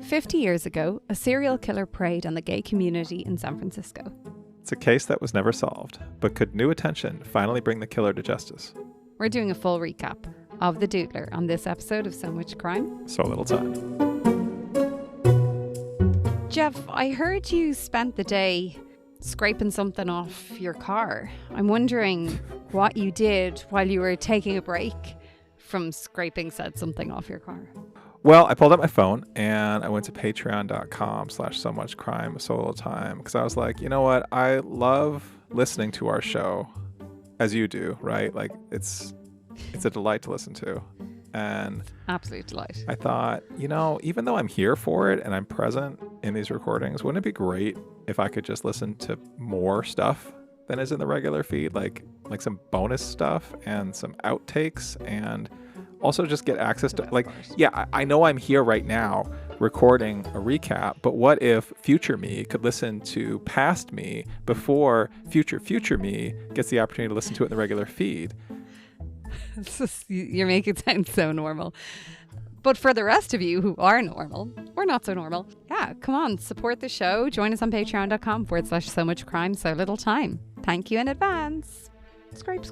50 years ago, a serial killer preyed on the gay community in San Francisco. It's a case that was never solved, but could new attention finally bring the killer to justice? We're doing a full recap of The Doodler on this episode of So Much Crime, So Little Time. Jeff, I heard you spent the day scraping something off your car. I'm wondering what you did while you were taking a break from scraping said something off your car. Well, I pulled out my phone and I went to patreon.com/somuchcrime, so little time, because I was like, you know what? I love listening to our show as you do, right? Like it's a delight to listen to. And absolute delight. I thought, even though I'm here for it and I'm present in these recordings, wouldn't it be great if I could just listen to more stuff than is in the regular feed, like some bonus stuff and some outtakes, and also just get access to, I know I'm here right now recording a recap, but what if future me could listen to past me before future me gets the opportunity to listen to it in the regular feed? You're making it sound so normal. But for the rest of you who are normal, or not so normal, yeah, come on, support the show. Join us on patreon.com/somuchcrime, so little time. Thank you in advance. Scrape.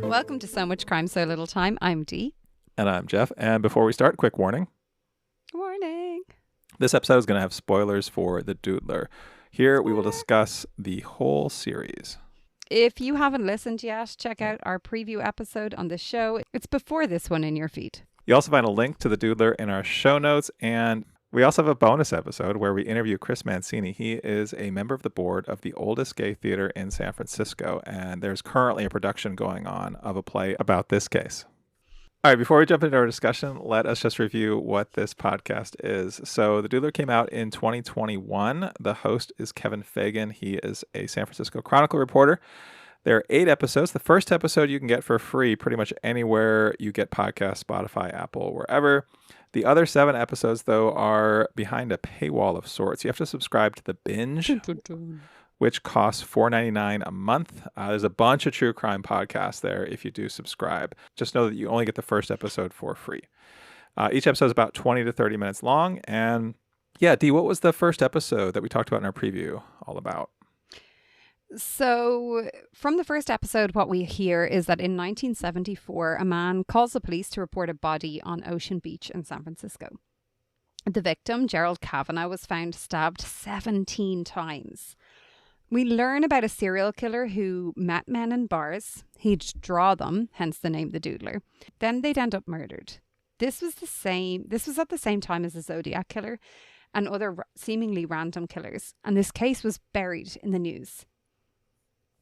Welcome to So Much Crime, So Little Time. I'm Dee. And I'm Jeff. And before we start, quick warning. Warning. This episode is going to have spoilers for The Doodler. Here we will discuss the whole series. If you haven't listened yet, check out our preview episode on the show. It's before this one in your feed. You also find a link to The Doodler in our show notes, and we also have a bonus episode where we interview Chris Mancini. He is a member of the board of the oldest gay theater in San Francisco, and there's currently a production going on of a play about this case. All right, before we jump into our discussion, let us just review what this podcast is. So The Doodler came out in 2021. The host is Kevin Fagan. He is a San Francisco Chronicle reporter. There are 8 episodes. The first episode you can get for free pretty much anywhere you get podcasts, Spotify, Apple, wherever. The other 7 episodes, though, are behind a paywall of sorts. You have to subscribe to The Binge, which costs $4.99 a month. There's a bunch of true crime podcasts there if you do subscribe. Just know that you only get the first episode for free. Each episode is about 20 to 30 minutes long. And yeah, Dee, what was the first episode that we talked about in our preview all about? So from the first episode, what we hear is that in 1974, a man calls the police to report a body on Ocean Beach in San Francisco. The victim, Gerald Kavanagh, was found stabbed 17 times. We learn about a serial killer who met men in bars. He'd draw them, hence the name The Doodler. Then they'd end up murdered. This was at the same time as the Zodiac killer and other seemingly random killers. And this case was buried in the news.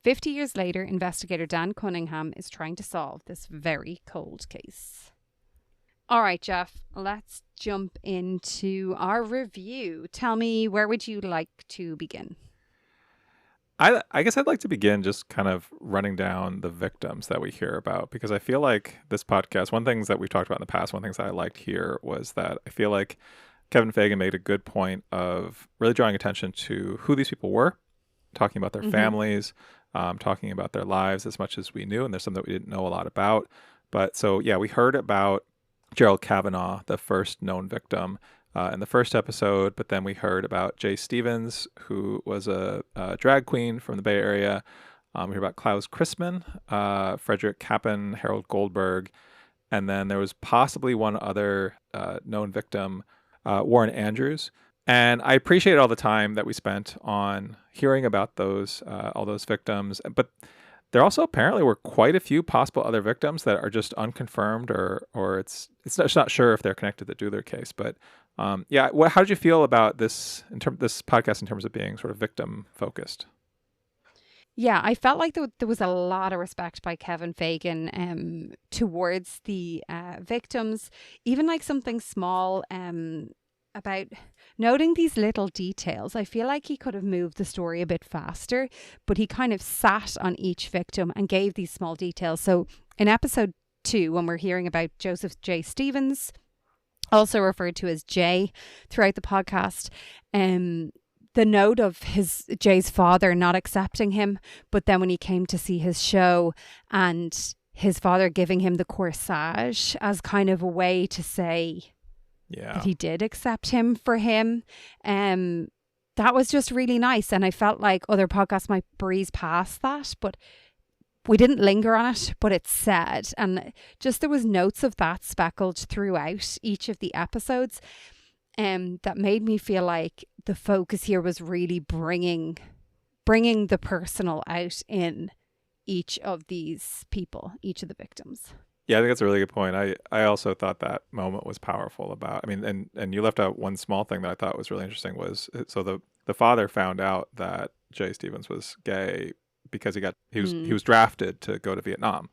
50 years later, investigator Dan Cunningham is trying to solve this very cold case. All right, Jeff, let's jump into our review. Tell me, where would you like to begin? I guess I'd like to begin just kind of running down the victims that we hear about, because I feel like this podcast, one things that we've talked about in the past, one things that I liked here was that I feel like Kevin Fagan made a good point of really drawing attention to who these people were, talking about their families, talking about their lives as much as we knew, and there's some that we didn't know a lot about. But so, yeah, we heard about Gerald Kavanagh, the first known victim, in the first episode, but then we heard about Jay Stevens, who was a drag queen from the Bay Area. We heard about Klaus Christman, Frederick Kappen, Harold Goldberg, and then there was possibly one other known victim, Warren Andrews. And I appreciate all the time that we spent on hearing about those all those victims, but there also apparently were quite a few possible other victims that are just unconfirmed, or it's not sure if they're connected to the Doodler case. But how did you feel about this this podcast in terms of being sort of victim focused? Yeah, I felt like there was a lot of respect by Kevin Fagan towards the victims, even like something small about noting these little details. I feel like he could have moved the story a bit faster, but he kind of sat on each victim and gave these small details. So in episode 2, when we're hearing about Joseph J. Stevens, also referred to as Jay throughout the podcast, the note of Jay's father not accepting him, but then when he came to see his show and his father giving him the corsage as kind of a way to say that he did accept him for him. That was just really nice. And I felt like other podcasts might breeze past that, but we didn't linger on it, but it's said. And just there was notes of that speckled throughout each of the episodes. That made me feel like the focus here was really bringing the personal out in each of these people, each of the victims. Yeah, I think that's a really good point. I also thought that moment was powerful about, I mean, and you left out one small thing that I thought was really interesting was, so the father found out that Jay Stevens was gay because he was drafted to go to Vietnam.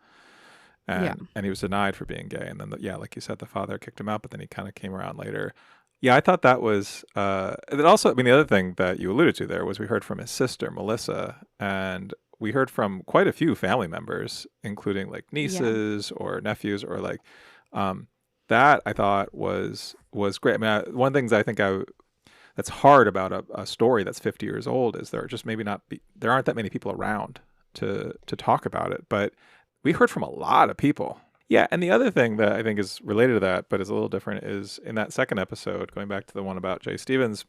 And he was denied for being gay. And then, like you said, the father kicked him out, but then he kind of came around later. Yeah, I thought that was, and then also, I mean, the other thing that you alluded to there was we heard from his sister, Melissa, and we heard from quite a few family members, including like nieces or nephews or like, that I thought was great. I mean, one of the things I think that's hard about a story that's 50 years old is there aren't that many people around to talk about it, but we heard from a lot of people. Yeah, and the other thing that I think is related to that, but is a little different, is in that second episode, going back to the one about Jay Stevens,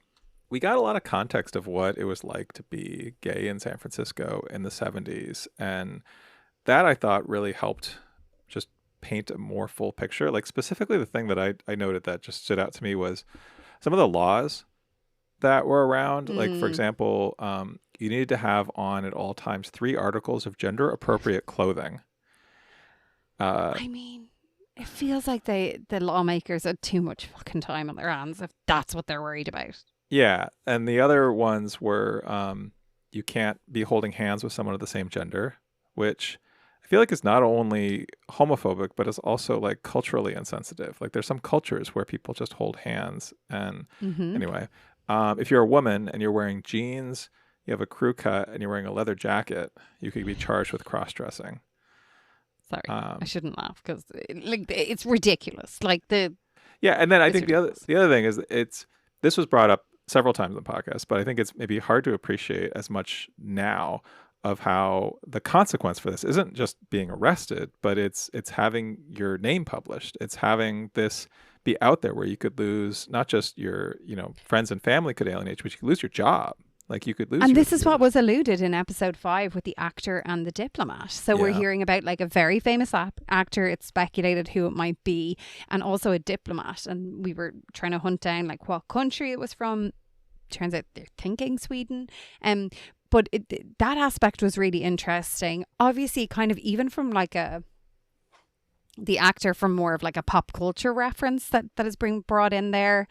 we got a lot of context of what it was like to be gay in San Francisco in the 70s. And that I thought really helped just paint a more full picture. Like specifically the thing that I noted that just stood out to me was some of the laws that were around. Like, for example, you needed to have on at all times 3 articles of gender appropriate clothing. I mean, it feels like the lawmakers had too much fucking time on their hands if that's what they're worried about. Yeah. And the other ones were you can't be holding hands with someone of the same gender, which I feel like is not only homophobic, but is also like culturally insensitive. Like there's some cultures where people just hold hands. And anyway, if you're a woman and you're wearing jeans, you have a crew cut, and you're wearing a leather jacket, you could be charged with cross-dressing. Sorry, I shouldn't laugh because it's ridiculous. Like and then I think the other thing is this was brought up several times on the podcast, but I think it's maybe hard to appreciate as much now of how the consequence for this isn't just being arrested, but it's having your name published. It's having this be out there where you could lose not just your friends and family could alienate you, but you could lose your job. Like you could lose. And this is what was alluded in episode 5 with the actor and the diplomat. So we're hearing about like a very famous actor. It's speculated who it might be, and also a diplomat. And we were trying to hunt down like what country it was from. Turns out they're thinking Sweden. But that aspect was really interesting. Obviously, kind of even from like the actor from more of like a pop culture reference that is being brought in there.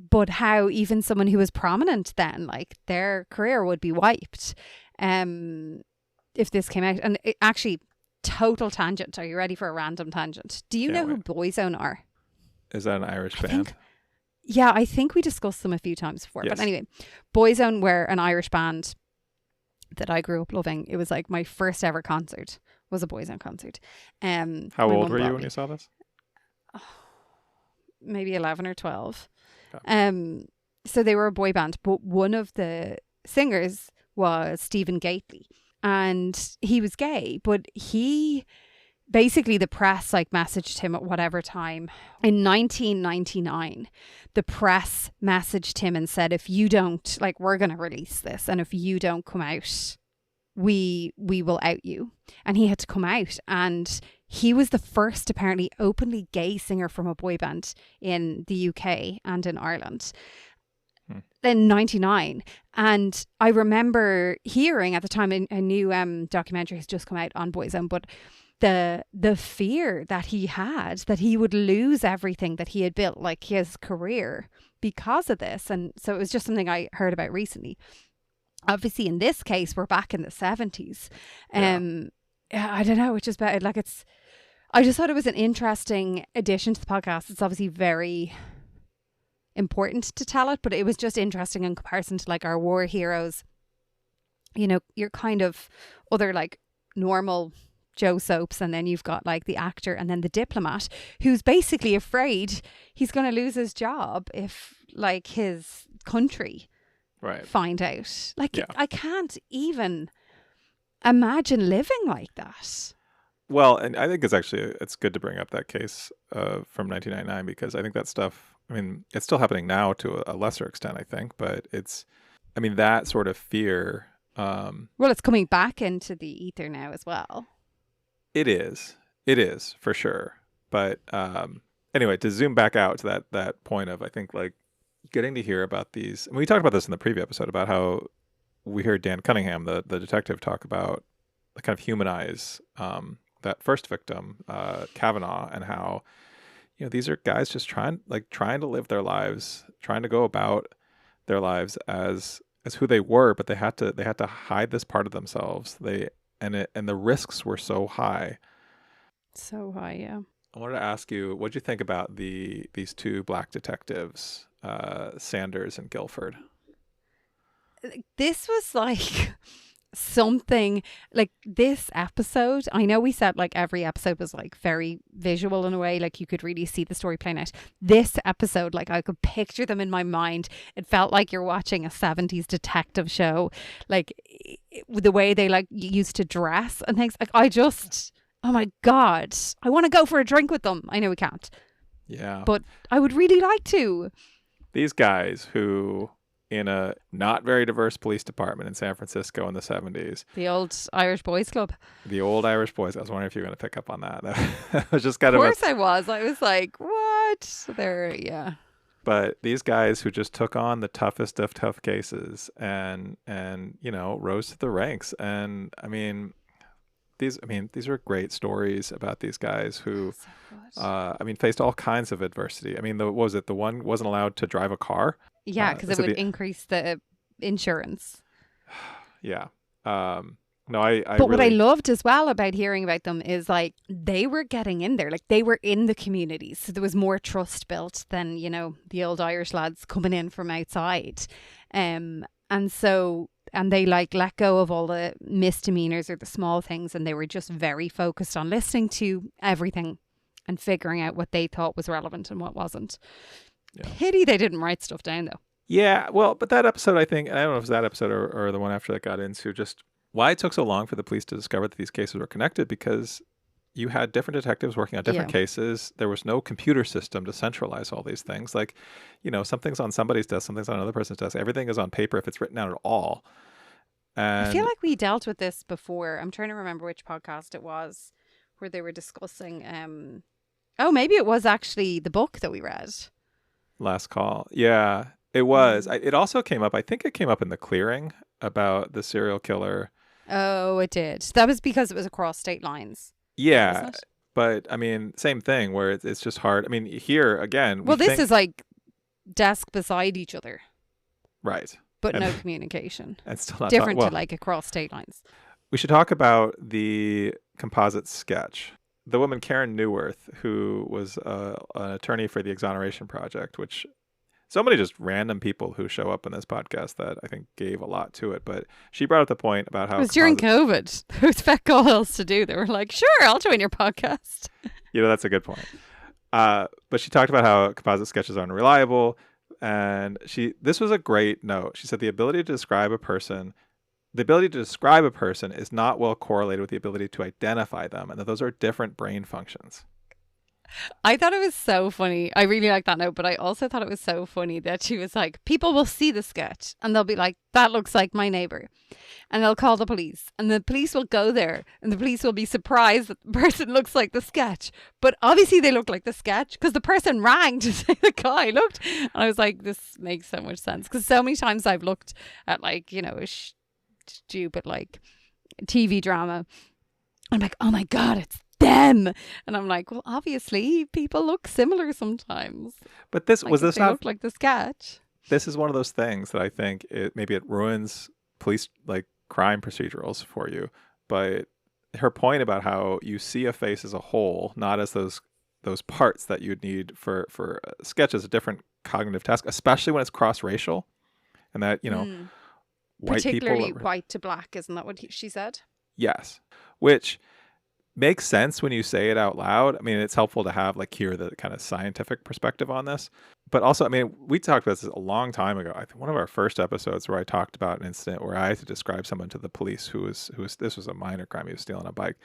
But how even someone who was prominent then, like their career would be wiped if this came out. And actually, total tangent. Are you ready for a random tangent? Do you know who Boyzone are? Is that an Irish band? I think we discussed them a few times before. Yes. But anyway, Boyzone were an Irish band that I grew up loving. It was like my first ever concert was a Boyzone concert. How old were you when you saw this? Maybe 11 or 12. Okay. So they were a boy band, but one of the singers was Stephen Gately, and he was gay, but he basically, the press like messaged him at whatever time in 1999. The press messaged him and said, if you don't, like, we're going to release this, and if you don't come out, we will out you. And he had to come out, and he was the first apparently openly gay singer from a boy band in the UK and in Ireland in 99. And I remember hearing at the time a new documentary has just come out on Boyzone, but the fear that he had that he would lose everything that he had built, like his career, because of this. And so it was just something I heard about recently. Obviously in this case we're back in the 70s. I don't know, which is better. Like I just thought it was an interesting addition to the podcast. It's obviously very important to tell it, but it was just interesting in comparison to like our war heroes. You're kind of other like normal Joe Soaps, and then you've got like the actor and then the diplomat who's basically afraid he's going to lose his job if like his country find out. Like I can't even imagine living like that. Well, and I think it's good to bring up that case from 1999 because I think that stuff, I mean, it's still happening now to a lesser extent, I think, but that sort of fear. Well, it's coming back into the ether now as well. It is for sure. But anyway, to zoom back out to that point of, I think, like, getting to hear about these, and we talked about this in the preview episode about how we heard Dan Cunningham, the detective, talk about the kind of humanize that first victim, Kavanaugh, and how, these are guys just trying to live their lives, trying to go about their lives as who they were, but they had to hide this part of themselves. And the risks were so high. So high, yeah. I wanted to ask you, what did you think about these two black detectives, Sanders and Guilford? This was like something, like this episode, I know we said like every episode was like very visual in a way, like you could really see the story playing out. This episode, like I could picture them in my mind. It felt like you're watching a 70s detective show, like the way they like used to dress and things. Like oh my God, I want to go for a drink with them. I know we can't. Yeah. But I would really like to. These guys who, in a not very diverse police department in San Francisco in the 70s. The old Irish Boys Club. The old Irish Boys. I was wondering if you were going to pick up on that. That was just kind of course I was. I was like, what? Yeah. But these guys who just took on the toughest of tough cases and rose to the ranks. And these are great stories about these guys who, faced all kinds of adversity. I mean, the one wasn't allowed to drive a car? Yeah, because it would increase the insurance. Yeah. No, I But what I loved as well about hearing about them is like they were getting in there, like they were in the communities. So there was more trust built than, the old Irish lads coming in from outside. And they like let go of all the misdemeanors or the small things, and they were just very focused on listening to everything and figuring out what they thought was relevant and what wasn't. Yeah. Pity they didn't write stuff down though. Yeah, well, but that episode, I think, I don't know if it was that episode or the one after that got into just why it took so long for the police to discover that these cases were connected, because you had different detectives working on different cases. There was no computer system to centralize all these things. Like, something's on somebody's desk, something's on another person's desk. Everything is on paper if it's written out at all. And I feel like we dealt with this before. I'm trying to remember which podcast it was where they were discussing. Maybe it was actually the book that we read. Last Call. Yeah, it was. It also came up. I think it came up in The Clearing about the serial killer. Oh, it did. That was because it was across state lines. Yeah, but same thing where it's just hard. Here again. Well, this is like desk beside each other. Right. But no communication. And still not different to like across state lines. We should talk about the composite sketch. The woman Karen Neuwirth, who was an attorney for the Exoneration Project, which so many just random people who show up in this podcast that I think gave a lot to it. But she brought up the point about how it was during COVID. There was feck all else to do. They were like, sure, I'll join your podcast. That's a good point. But she talked about how composite sketches are unreliable. And this was a great note. She said the ability to describe a person is not well correlated with the ability to identify them, and that those are different brain functions. I thought it was so funny. I really like that note, but I also thought it was so funny that she was like, people will see the sketch and they'll be like, that looks like my neighbor. And they'll call the police, and the police will go there, and the police will be surprised that the person looks like the sketch. But obviously they look like the sketch because the person rang to say the guy looked. And I was like, this makes so much sense, because so many times I've looked at like, a stupid like TV drama. I'm like, oh my God, it's them. And I'm like, well, obviously people look similar sometimes. But this not look like the sketch. This is one of those things that I think maybe it ruins police like crime procedurals for you. But her point about how you see a face as a whole, not as those parts that you'd need for a sketch, is a different cognitive task, especially when it's cross-racial, and that white particularly people white to black, isn't that what she said? Yes, which makes sense when you say it out loud. It's helpful to have hear the kind of scientific perspective on this, but also, I mean, we talked about this a long time ago. I think one of our first episodes where I talked about an incident where I had to describe someone to the police who was this was a minor crime. He was stealing a bike.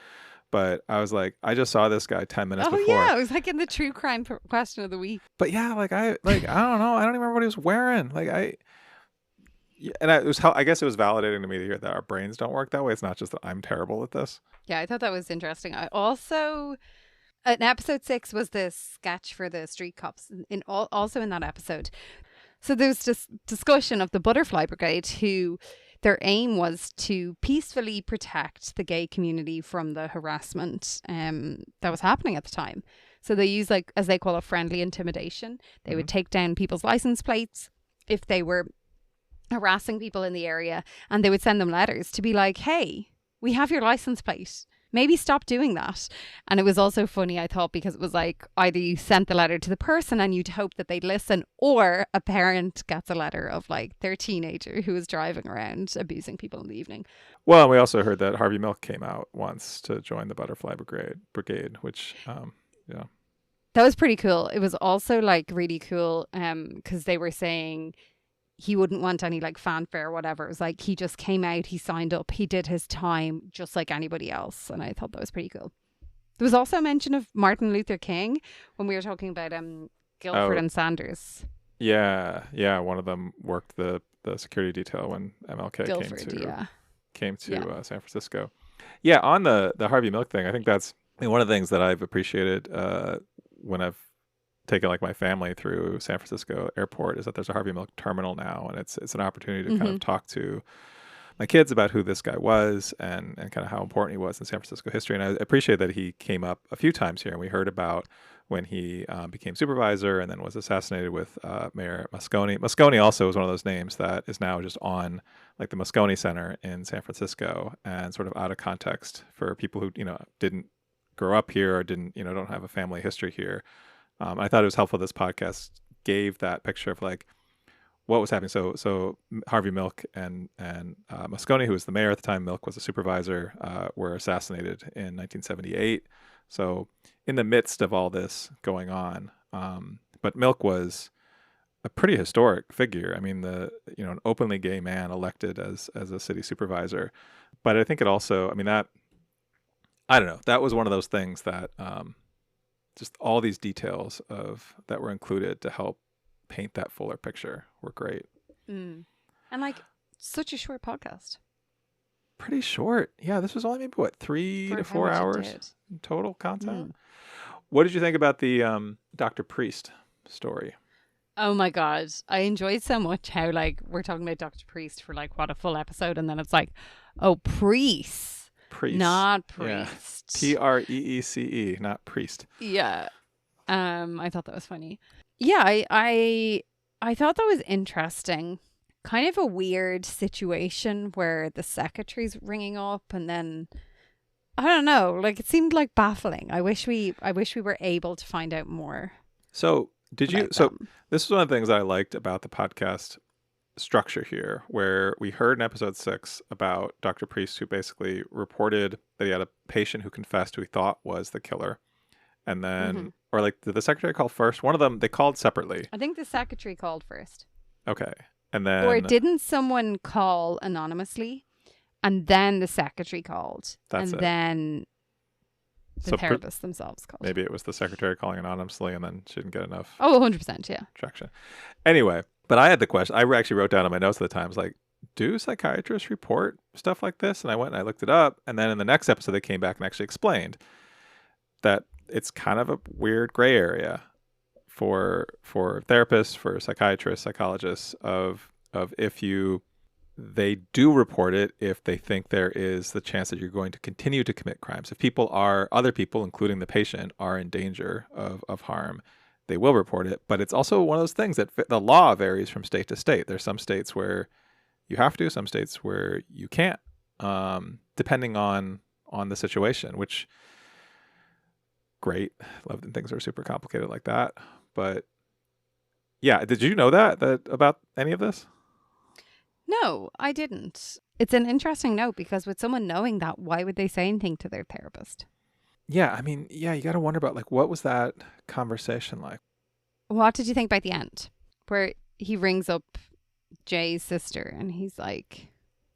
But I was like, I just saw this guy 10 minutes Oh before. yeah, it was like in the true crime question of the week. But yeah, I don't know. I don't even remember what he was wearing. It was I guess it was validating to me to hear that our brains don't work that way. It's not just that I'm terrible at this. Yeah, I thought that was interesting. I also, in episode 6 was the sketch for the street cops. Also in that episode, so there's this discussion of the Butterfly Brigade, who their aim was to peacefully protect the gay community from the harassment that was happening at the time. So they use, like, as they call it, friendly intimidation. They would take down people's license plates if they were harassing people in the area, and they would send them letters to be like, hey, we have your license plate, maybe stop doing that. And it was also funny, I thought, because it was like either you sent the letter to the person and you'd hope that they'd listen, or a parent gets a letter of like their teenager who is driving around abusing people in the evening. Well, we also heard that Harvey Milk came out once to join the Butterfly Brigade, which yeah, that was pretty cool. It was also like really cool because they were saying he wouldn't want any like fanfare or whatever. It was like he just came out, he signed up, he did his time just like anybody else. And I thought that was pretty cool. There was also a mention of Martin Luther King when we were talking about Guilford and Sanders. Yeah. One of them worked the security detail when MLK came to San Francisco. Yeah, on the Harvey Milk thing, I think that's one of the things that I've appreciated when I've taken like my family through San Francisco airport is that there's a Harvey Milk terminal now, and it's an opportunity to kind of talk to my kids about who this guy was and kind of how important he was in San Francisco history. And I appreciate that he came up a few times here, and we heard about when he became supervisor and then was assassinated with Mayor Moscone. Moscone also is one of those names that is now just on like the Moscone Center in San Francisco and sort of out of context for people who, didn't grow up here or didn't, don't have a family history here. I thought it was helpful this podcast gave that picture of like what was happening. So Harvey Milk and Moscone, who was the mayor at the time, Milk was a supervisor, were assassinated in 1978. So in the midst of all this going on, but Milk was a pretty historic figure. I mean, an openly gay man elected as a city supervisor. But I think it also, I mean, that, I don't know, that was one of those things that just all these details that were included to help paint that fuller picture were great. And like such a short podcast. Pretty short. Yeah, this was only maybe 3 to 4 hours total content. What did you think about the Dr. Priest story? Oh my God. I enjoyed so much how like we're talking about Dr. Priest for like a full episode, and then it's like, oh, priest. Not priest. Yeah. Preece, not priest. Yeah. I thought that was funny. Yeah, I thought that was interesting. Kind of a weird situation where the secretary's ringing up, and then I don't know, like it seemed like baffling. I wish we were able to find out more. So this is one of the things that I liked about the podcast structure here, where we heard in episode 6 about Dr. Priest, who basically reported that he had a patient who confessed who he thought was the killer. And then, or like, did the secretary call first? One of them, they called separately. I think the secretary called first. Okay. And then, or didn't someone call anonymously and then the secretary called? Then the therapists themselves called. Maybe it was the secretary calling anonymously and then she didn't get enough. Oh, 100%. Yeah. Traction. Anyway. But I had the question. I actually wrote down in my notes at the time, like, do psychiatrists report stuff like this? And I went and I looked it up. And then in the next episode, they came back and actually explained that it's kind of a weird gray area for therapists, for psychiatrists, psychologists of if they do report it if they think there is the chance that you're going to continue to commit crimes. If other people, including the patient, are in danger of harm, they will report it. But it's also one of those things that the law varies from state to state. There's some states where you have to, some states where you can't, depending on the situation, which great. Love that things are super complicated like that. But yeah, did you know that about any of this? No, I didn't. It's an interesting note because with someone knowing that, why would they say anything to their therapist? Yeah, I mean, you got to wonder about like what was that conversation like? What did you think about the end? Where he rings up Jay's sister and he's like,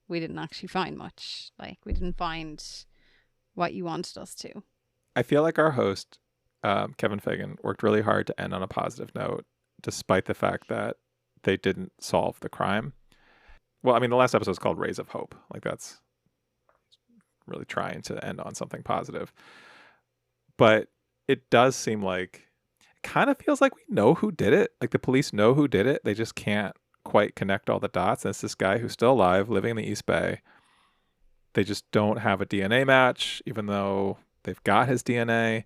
we didn't actually find much. Like, we didn't find what you wanted us to. I feel like our host, Kevin Fagan, worked really hard to end on a positive note, despite the fact that they didn't solve the crime. Well, I mean, the last episode is called Rays of Hope. Like, that's really trying to end on something positive. But it does seem like, it kind of feels like we know who did it. Like, the police know who did it. They just can't quite connect all the dots. And it's this guy who's still alive, living in the East Bay. They just don't have a DNA match, even though they've got his DNA.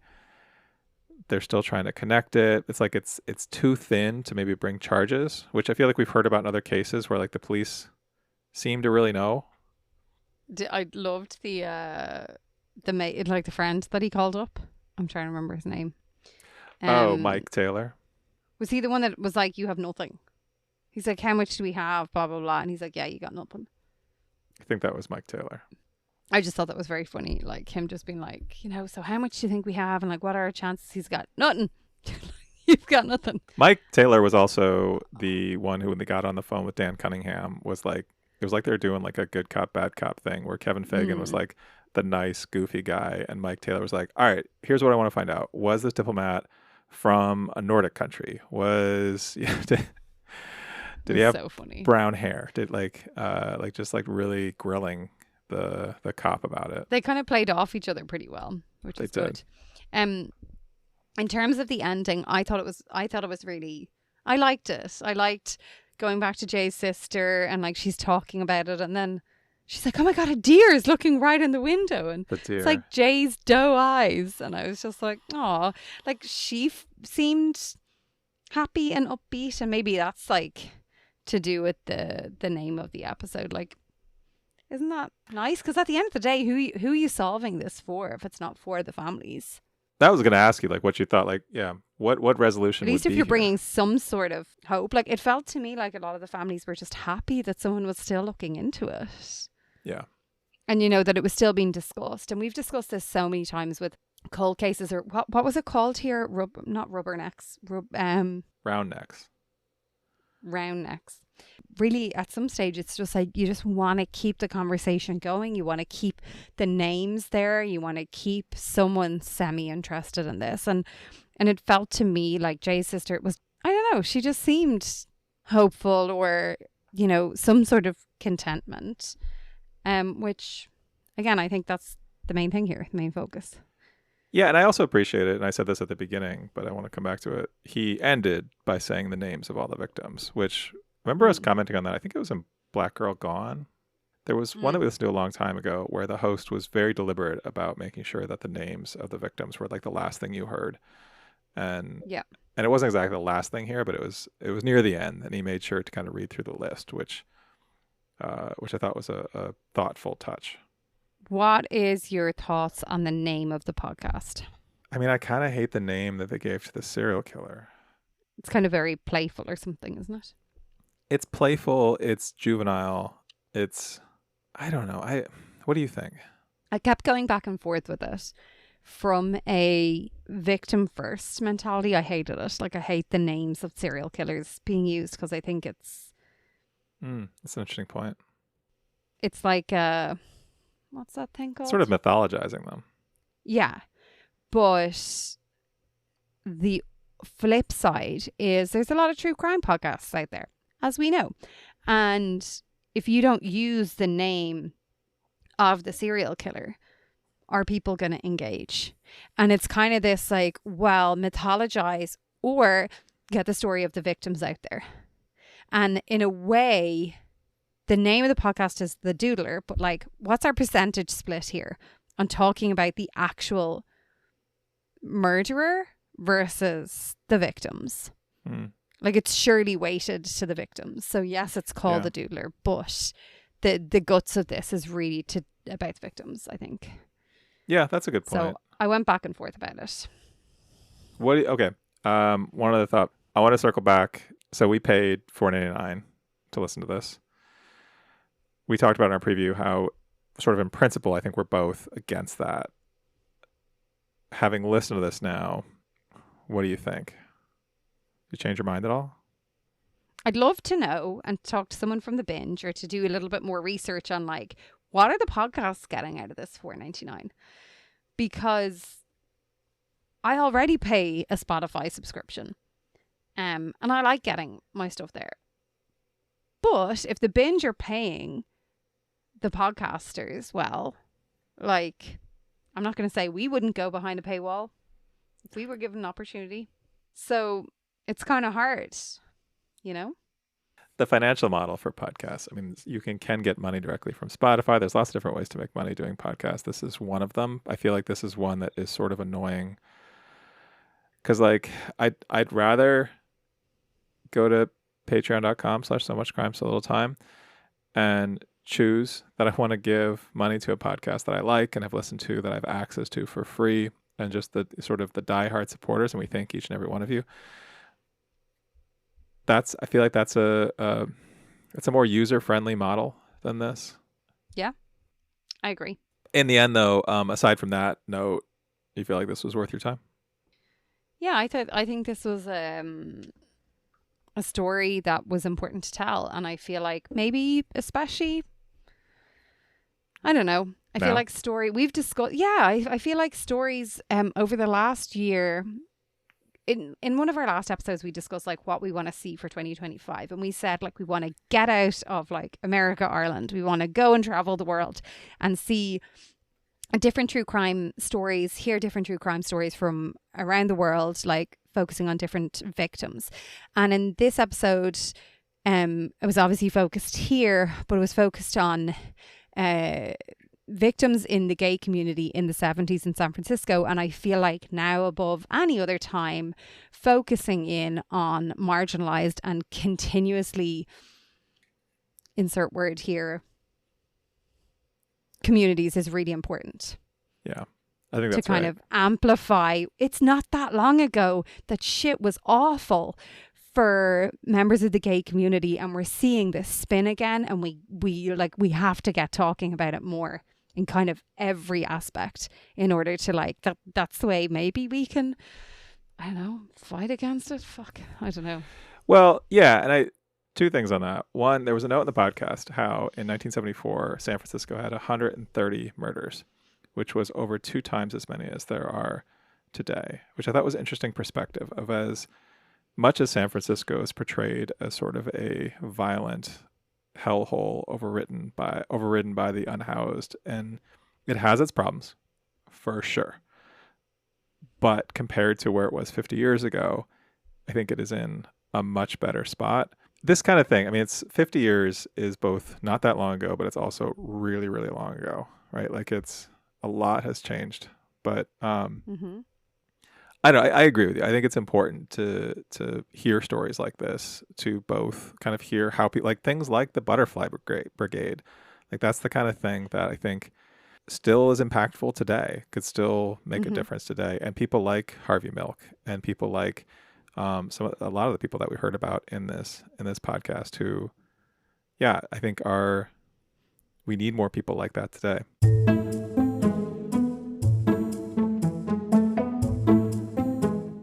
They're still trying to connect it. It's like it's too thin to maybe bring charges, which I feel like we've heard about in other cases where like the police seem to really know. I loved the mate, like the friend that he called up. I'm trying to remember his name. Mike Taylor. Was he the one that was like, you have nothing? He's like, how much do we have? Blah, blah, blah. And he's like, yeah, you got nothing. I think that was Mike Taylor. I just thought that was very funny. Like him just being like, so how much do you think we have? And like, what are our chances? He's got nothing. You've got nothing. Mike Taylor was also the one who, when they got on the phone with Dan Cunningham, was like, it was like they were doing like a good cop, bad cop thing where Kevin Fagan was like the nice, goofy guy. And Mike Taylor was like, all right, here's what I want to find out. Was this diplomat from a Nordic country? Did he have so funny brown hair? Did just really grilling the cop about it. They kind of played off each other pretty well, which is good. In terms of the ending, I thought it was really, I liked it. I liked going back to Jay's sister and like she's talking about it and then she's like, oh my God, a deer is looking right in the window. And it's like Jay's doe eyes. And I was just like, oh, like she seemed happy and upbeat. And maybe that's like to do with the name of the episode. Like, isn't that nice? Because at the end of the day, who are you solving this for if it's not for the families? That was going to ask you, like, what you thought, like, yeah, what resolution would be. At least if you're bringing some sort of hope. Like, it felt to me like a lot of the families were just happy that someone was still looking into it. Yeah. And, that it was still being discussed. And we've discussed this so many times with cold cases, or what was it called here? Not rubbernecks. Round necks. Round necks. Really, at some stage, it's just like you just want to keep the conversation going. You want to keep the names there. You want to keep someone semi-interested in this. And it felt to me like Jay's sister was, I don't know, she just seemed hopeful or, some sort of contentment. Which, again, I think that's the main thing here, the main focus. Yeah, and I also appreciate it, and I said this at the beginning, but I want to come back to it. He ended by saying the names of all the victims, which, remember us commenting on that? I think it was in Black Girl Gone. There was one that we listened to a long time ago where the host was very deliberate about making sure that the names of the victims were like the last thing you heard. And it wasn't exactly the last thing here, but it was near the end, and he made sure to kind of read through the list, which I thought was a thoughtful touch. What is your thoughts on the name of the podcast? I mean, I kind of hate the name that they gave to the serial killer. It's kind of very playful or something, isn't it? It's playful. It's juvenile. I don't know. What do you think? I kept going back and forth with it. From a victim first mentality, I hated it. Like, I hate the names of serial killers being used because I think it's... That's an interesting point. It's like what's that thing called? Sort of mythologizing them. Yeah. But the flip side is there's a lot of true crime podcasts out there, as we know. And if you don't use the name of the serial killer, are people going to engage? And it's kind of this like, well, mythologize or get the story of the victims out there. And in a way, the name of the podcast is The Doodler, but like, what's our percentage split here on talking about the actual murderer versus the victims? Like, it's surely weighted to the victims. So yes, it's called The Doodler, but the guts of this is really about the victims, I think. Yeah, that's a good point. So I went back and forth about it. Okay. One other thought. I want to circle back. So we paid $4.99 to listen to this. We talked about in our preview how, sort of in principle, I think we're both against that. Having listened to this now, what do you think? You change your mind at all? I'd love to know and talk to someone from the binge, or to do a little bit more research on like, what are the podcasts getting out of this $4.99? Because I already pay a Spotify subscription. And I like getting my stuff there. But if the binge are paying the podcasters, well, like, I'm not going to say we wouldn't go behind a paywall if we were given an opportunity. So it's kind of hard, you know? The financial model for podcasts. I mean, you can get money directly from Spotify. There's lots of different ways to make money doing podcasts. This is one of them. I feel like this is one that is sort of annoying because, like, I'd rather go to patreon.com/so-much-crime, so little time and choose that I want to give money to a podcast that I like and have listened to, that I have access to for free, and just the sort of the diehard supporters. And we thank each and every one of you. I feel like that's a more user-friendly model than this. Yeah, I agree. In the end, though, aside from that note, you feel like this was worth your time? Yeah, I think this was a story that was important to tell, and I feel like maybe especially, I don't know. I feel like we've discussed. Yeah, I feel like stories over the last year. In one of our last episodes, we discussed like what we want to see for 2025, and we said like we want to get out of like America, Ireland. We want to go and travel the world and see different true crime stories, hear different true crime stories from around the world, like focusing on different victims. And in this episode, it was obviously focused here, but it was focused on victims in the gay community in the 70s in San Francisco. And I feel like now above any other time, focusing in on marginalized and continuously, insert word here, communities is really important. Yeah, I think that's to kind of amplify. It's not that long ago that shit was awful for members of the gay community, and we're seeing this spin again, and we have to get talking about it more in kind of every aspect in order to like that's the way maybe we can, I don't know, fight against it. Fuck, I don't know. Well, yeah, and two things on that. One, there was a note in the podcast how in 1974 San Francisco had 130 murders, which was over 2 times as many as there are today, which I thought was an interesting perspective of, as much as San Francisco is portrayed as sort of a violent hellhole overridden by the unhoused, and it has its problems for sure, but compared to where it was 50 years ago, I think it is in a much better spot. This kind of thing, I mean, it's 50 years is both not that long ago, but it's also really, really long ago, right? Like, it's a lot has changed, but I don't know, I agree with you. I think it's important to hear stories like this, to both kind of hear how people, like things like the Butterfly Brigade, like that's the kind of thing that I think still is impactful today, could still make a difference today. And people like Harvey Milk and people like a lot of the people that we heard about in this podcast who, yeah, I think we need more people like that today.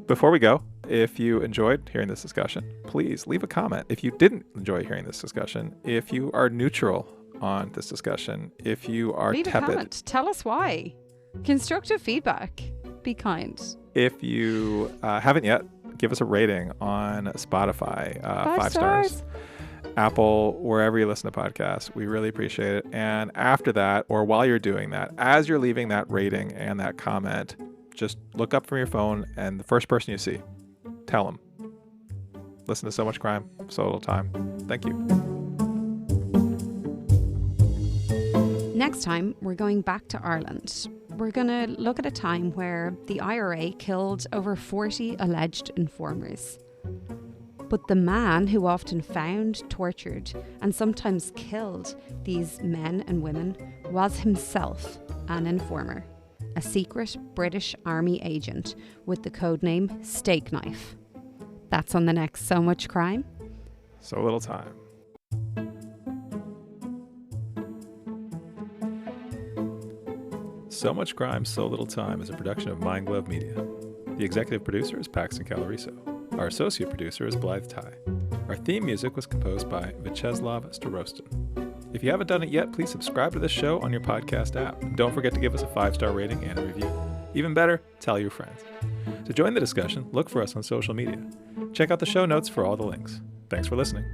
Before we go, if you enjoyed hearing this discussion, please leave a comment. If you didn't enjoy hearing this discussion, if you are neutral on this discussion, if you are leave tepid, a comment. Tell us why. Constructive feedback. Be kind. If you haven't yet, give us a rating on Spotify. 5 stars. Apple, wherever you listen to podcasts. We really appreciate it. And after that, or while you're doing that, as you're leaving that rating and that comment, just look up from your phone, and the first person you see, tell them. Listen to So Much Crime, So Little Time. Thank you. Next time, we're going back to Ireland. We're going to look at a time where the IRA killed over 40 alleged informers. But the man who often found, tortured, and sometimes killed these men and women was himself an informer. A secret British Army agent with the codename Steak Knife. That's on the next So Much Crime, So Little Time. So Much Crime, So Little Time is a production of Mind Glove Media. The executive producer is Paxton Calariso. Our associate producer is Blythe Ty. Our theme music was composed by Vyacheslav Starostin. If you haven't done it yet, please subscribe to this show on your podcast app. And don't forget to give us a 5-star rating and a review. Even better, tell your friends. To join the discussion, look for us on social media. Check out the show notes for all the links. Thanks for listening.